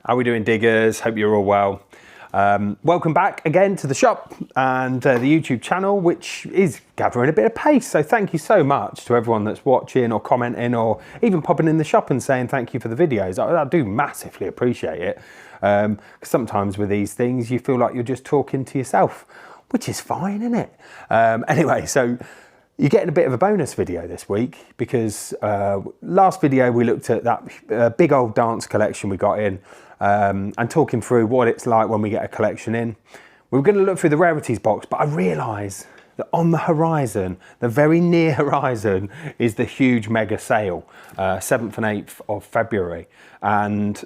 How are we doing, diggers? Hope you're all well. Welcome back again to the shop and the YouTube channel, which is gathering a bit of pace. So thank you so much to everyone that's watching or commenting or even popping in the shop and saying thank you for the videos. I do massively appreciate it. Because sometimes with these things, you feel like you're just talking to yourself, which is fine, isn't it? Anyway, so you're getting a bit of a bonus video this week because last video we looked at that big old dance collection we got in and talking through what it's like when we get a collection in. We were going to look through the rarities box, but I realised that on the horizon, the very near horizon, is the huge mega sale, 7th and 8th of February. And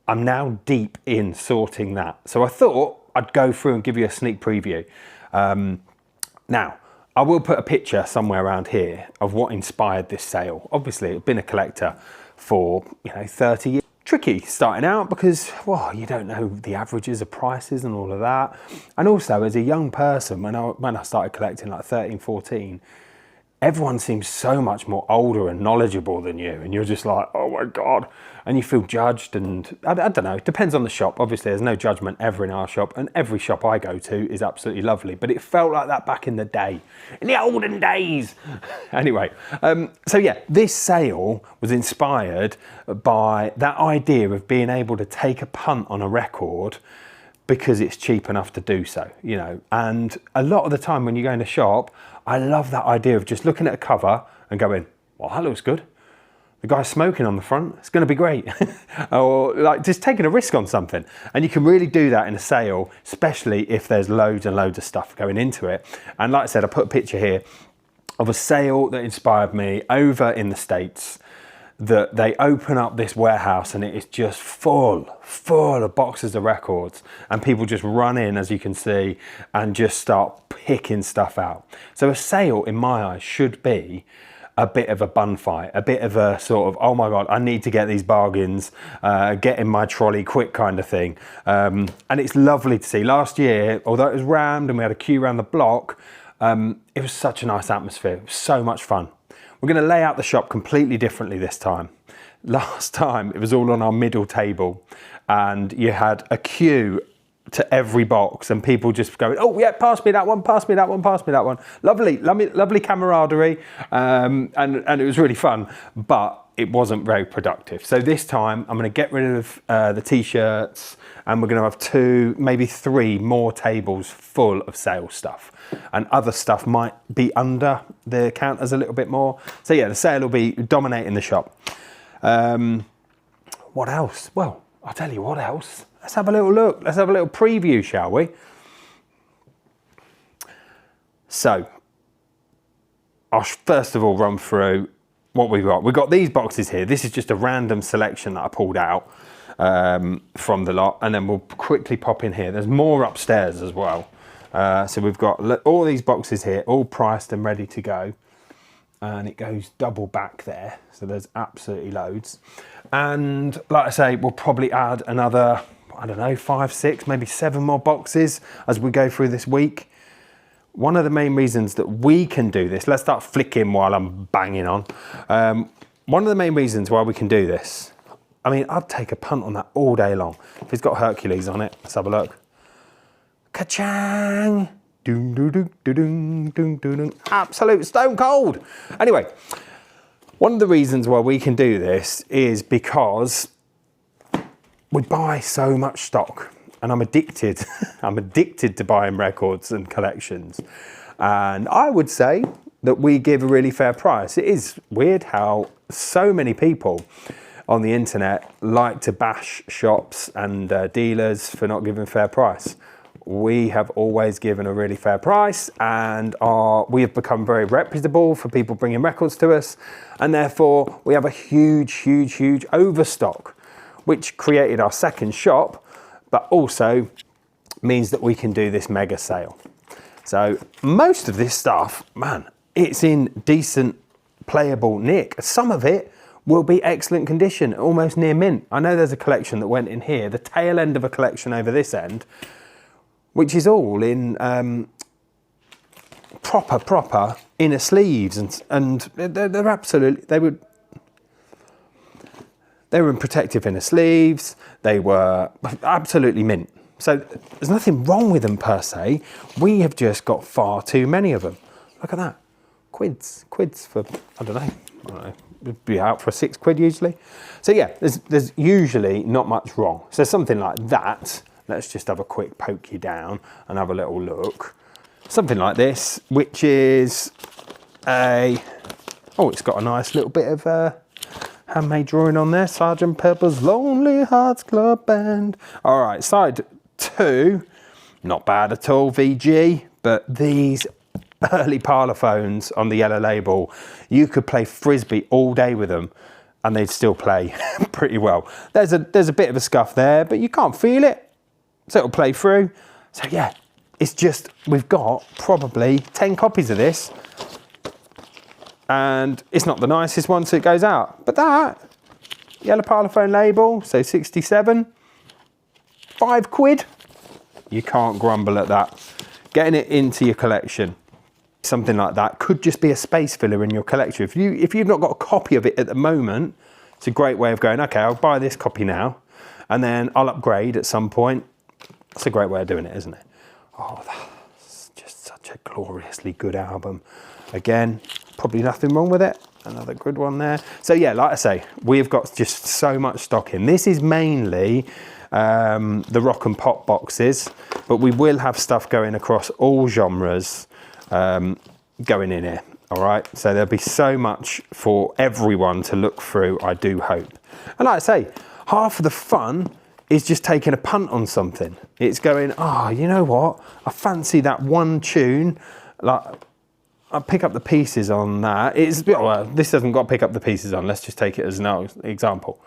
I'm now deep in sorting that. So I thought I'd go through and give you a sneak preview. Now, I will put a picture somewhere around here of what inspired this sale. Obviously, I've been a collector for 30 years. Tricky starting out because, well, you don't know the averages of prices and all of that. And also, as a young person, when I started collecting like 13, 14, everyone seems so much more older and knowledgeable than you. And you're just like, oh my God. And you feel judged. And I don't know, it depends on the shop. Obviously, there's no judgment ever in our shop. And every shop I go to is absolutely lovely. But it felt like that back in the day, in the olden days. Anyway, so yeah, this sale was inspired by that idea of being able to take a punt on a record because it's cheap enough to do so, And a lot of the time when you go in a shop, I love that idea of just looking at a cover and going, well, that looks good. The guy's smoking on the front, it's gonna be great. Or like just taking a risk on something. And you can really do that in a sale, especially if there's loads and loads of stuff going into it. And like I said, I put a picture here of a sale that inspired me over in the States, that they open up this warehouse and it is just full of boxes of records, and people just run in, as you can see, and just start picking stuff out. So a sale in my eyes should be a bit of a bun fight, a bit of a sort of, oh my God, I need to get these bargains, get in my trolley quick kind of thing. And it's lovely to see. Last year, although it was rammed and we had a queue around the block, it was such a nice atmosphere. It was so much fun. We're going to lay out the shop completely differently this time. Last time it was all on our middle table and you had a queue to every box and people just going, oh yeah, pass me that one, pass me that one, pass me that one. Lovely camaraderie, and it was really fun, but it wasn't very productive. So this time I'm going to get rid of the t-shirts, and we're going to have 2, maybe 3 more tables full of sale stuff, and other stuff might be under the counters a little bit more. So yeah, the sale will be dominating the shop. What else? Well, I'll tell you what else. Let's have a little look. Let's have a little preview, shall we? So, I'll first of all run through what we've got. We've got these boxes here. This is just a random selection that I pulled out from the lot, and then we'll quickly pop in here. There's more upstairs as well. So we've got all these boxes here, all priced and ready to go. And it goes double back there. So there's absolutely loads. And like I say, we'll probably add another, I don't know, 5, 6, maybe 7 more boxes as we go through this week. One of the main reasons that we can do this, let's start flicking while I'm banging on. One of the main reasons why we can do this, I mean, I'd take a punt on that all day long. If it's got Hercules on it, let's have a look. Ka-chang! Doom, doo, doo, doo, doo, doo, doo, doo. Absolute stone cold. Anyway, one of the reasons why we can do this is because we buy so much stock, and I'm addicted. I'm addicted to buying records and collections. And I would say that we give a really fair price. It is weird how so many people on the internet like to bash shops and dealers for not giving fair price. We have always given a really fair price, and we have become very reputable for people bringing records to us, and therefore we have a huge overstock, which created our second shop, but also means that we can do this mega sale. So most of this stuff, man, it's in decent playable nick. Some of it will be excellent condition, almost near mint. I know there's a collection that went in here, the tail end of a collection over this end, which is all in proper inner sleeves, and they're absolutely, They were in protective inner sleeves. They were absolutely mint. So there's nothing wrong with them per se. We have just got far too many of them. Look at that. Quids for, I don't know, it'd be out for £6 usually. So yeah, there's usually not much wrong. So something like that, let's just have a quick poke you down and have a little look. Something like this, which is it's got a nice little bit of handmade drawing on there. Sgt. Pepper's Lonely Hearts Club Band. All right, side 2, not bad at all, VG, but these early parlophones on the yellow label, you could play frisbee all day with them and they'd still play pretty well. There's a bit of a scuff there, but you can't feel it, so it'll play through. So yeah, it's just, we've got probably 10 copies of this, and it's not the nicest one, so it goes out. But that yellow parlophone label, so 67, £5. You can't grumble at that. Getting it into your collection, something like that could just be a space filler in your collection. If you've not got a copy of it at the moment, it's a great way of going, okay, I'll buy this copy now, and then I'll upgrade at some point. It's a great way of doing it, isn't it? Oh, that's just such a gloriously good album. Again, probably nothing wrong with it. Another good one there. So yeah, like I say, we've got just so much stock in. This is mainly the rock and pop boxes, but we will have stuff going across all genres going in here. All right, so there'll be so much for everyone to look through, I do hope. And like I say, half of the fun is just taking a punt on something. It's going, you know what? I fancy that one tune. Like, I'll pick up the pieces on that. This hasn't got to pick up the pieces on. Let's just take it as an example.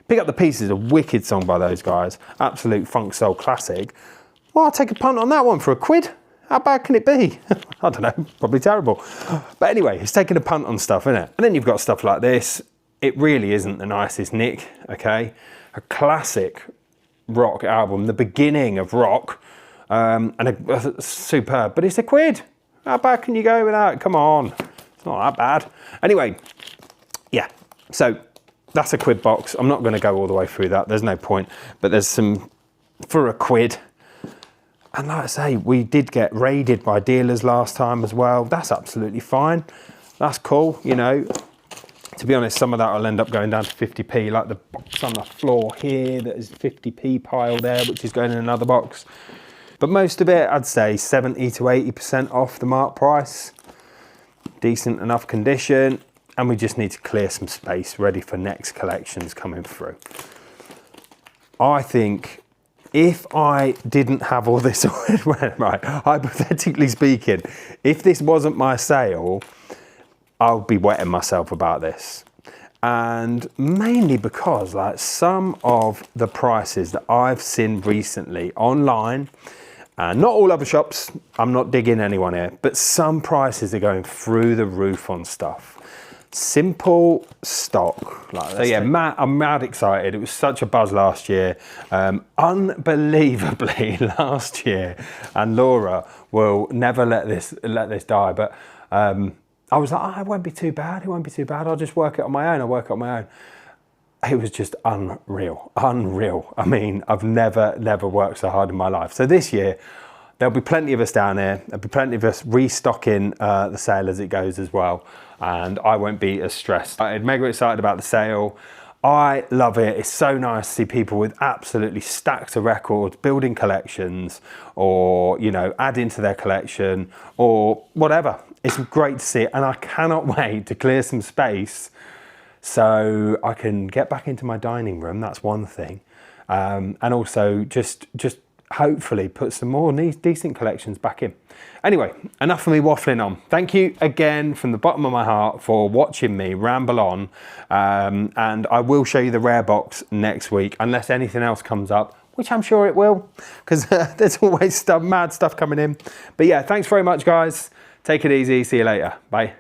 Pick Up the Pieces, a wicked song by those guys. Absolute funk soul classic. Well, I'll take a punt on that one for £1. How bad can it be? I don't know, probably terrible. But anyway, it's taking a punt on stuff, isn't it? And then you've got stuff like this. It really isn't the nicest nick, okay? A classic rock album, the beginning of rock, and superb, but it's £1. How bad can you go without? Come on, it's not that bad. Anyway, yeah, so that's a £1 box. I'm not going to go all the way through that. There's no point, but there's some for £1. And like I say, we did get raided by dealers last time as well. That's absolutely fine. That's cool, you know. To be honest, some of that will end up going down to 50p, like the box on the floor here, that is 50p pile there, which is going in another box. But most of it, I'd say 70 to 80% off the mark price. Decent enough condition. And we just need to clear some space ready for next collections coming through. I think if I didn't have all this, right, hypothetically speaking, if this wasn't my sale, I'll be wetting myself about this. And mainly because like some of the prices that I've seen recently online, and not all other shops, I'm not digging anyone here, but some prices are going through the roof on stuff. Simple stock. So yeah, I'm mad excited. It was such a buzz last year. Unbelievably last year, and Laura will never let this die, but I was like, it won't be too bad. It won't be too bad. I'll just work it on my own. I'll work it on my own. It was just unreal. I mean, I've never worked so hard in my life. So this year, there'll be plenty of us down here. There'll be plenty of us restocking the sale as it goes as well. And I won't be as stressed. I'm mega excited about the sale. I love it. It's so nice to see people with absolutely stacks of records, building collections, or, you know, adding to their collection or whatever. It's great to see it. And I cannot wait to clear some space so I can get back into my dining room. That's one thing. And also just hopefully put some more decent collections back in. Anyway, enough of me waffling on. Thank you again from the bottom of my heart for watching me ramble on. And I will show you the rare box next week, unless anything else comes up, which I'm sure it will, because there's always mad stuff coming in. But yeah, thanks very much, guys. Take it easy. See you later. Bye.